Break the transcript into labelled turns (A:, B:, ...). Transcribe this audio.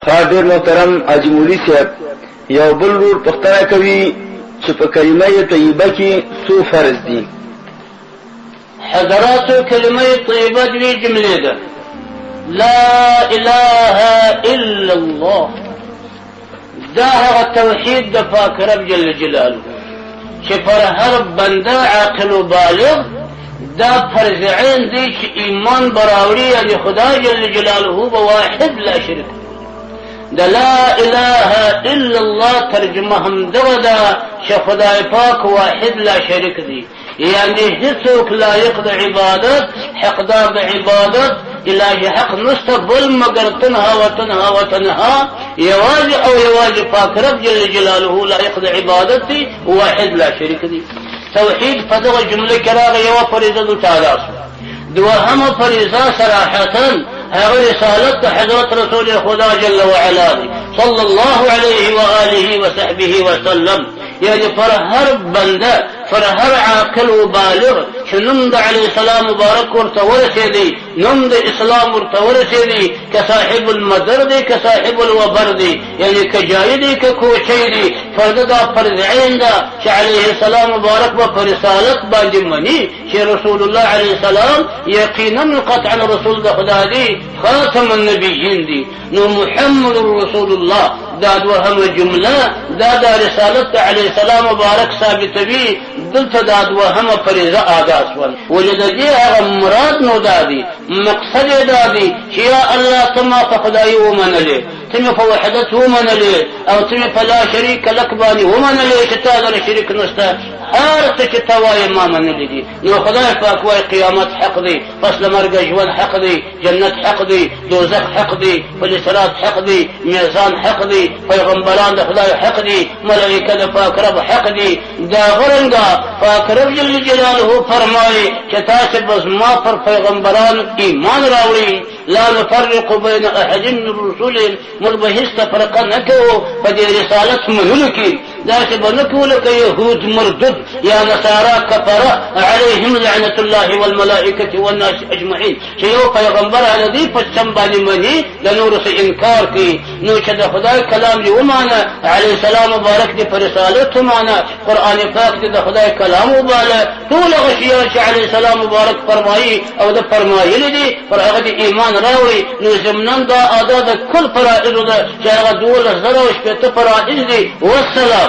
A: خادر محترم اجمولی صاحب یو بل ورور پختنه کوي چې په کلمه طیبه کې څو فرض دي.
B: حضراتو کلمه طیبه دوی جمله ده: لا اله الا الله. دا هغه توحید د پاک رب جل جلاله چې پر هر بنده عاقل و بالغ دا فرض عین دی چې ایمان براوړي یعنی خدای جل جلاله به واحد لا شریک. دا لا اله الا الله ترجمه هم دغه ده چې خدای پاک واحد لا شریک دی، یعنی هیڅوک لایق د عبادت حقدار د عبادت الهی حق نشته بل مگر تنها و تنها و تنها یوازې او یوازې پاک رب جل جلاله لایق د عبادت دی، واحد لا شریک دی. توحید په دغه جمله کې راغی یوه فریضه د تعالی دوهمه فریضه صراحتا هغه رسالت حضرت رسول خدا جل وعلا صلى الله عليه وآله وصحبه وسلم، یعنی پر هر بنده پر هر عاقل و بالغ چې نوم د علیه السلام مبارک ورته ورسېدی، نوم د اسلام ورته ورسېدی، که صاحب المدر دی که صاحب الوبر دی، یعنی که جایی دی که کوچی دی، فرده دا فرض عین ده چې علیه السلام مبارک به په رسالت باندې مني چې رسول الله علیه السلام یقینا قطعا رسول د خدا دی، خاتم النبیین دی. نو محمد رسول الله دا دوهمه جمله دا رسالت علیه السلام مبارک ثابتوي، دلته دا دوهمه فریضه ادا شول. ولې د دې هغه مراد نو دا دی، مقصد یې دا دی چې یا الله ته ما په خدایي ومنلې، ته مې په وحدت ومنلې، او ته مې په لا شریک لک باندې ومنلې چې تا سره شریک نشته، هر څه چې ته وایې ما منلي دي. نو خدای پاک وایي قیامت حق دی، پس له مرګه ژوند حق دی، جنت حق دی، دوزخ حق دی، پل صراط حق دی، میزان حق دی، پیغمبران د خدای حق دی، ملائکه د پاک رب حق دی. دا غرنګه پاک رب جل جلاله فرمایي چې تاسو به زما پر پیغمبرانو ایمان راوړئ، لا نفرق بین احد من رسولهم، موږ به هیڅ تفرقه نه کوو په دې رسالت منلو کې، داسې به نه کوو لکه یهود مردود یا نصارا کفره علیهم لعنة الله والملائکة والناس اجمعین چې یو پیغمبر هله دی په سم باندې مني د نورو څه انکار کوي. نو چې د خدای کلام دې ومانه، علیه السلام مبارک دې په رسالت ومانه، قرآن پاک دې د خدای کلام وباله، ټول هغه شیان چې علیه السلام مبارک فرمایي او د فرمایلي دي پر هغه دې ایمان راوړي. نو ضمناً دا ادا د کل فرائضو ده چې هغه 12,060 فرائض دي. والسلام.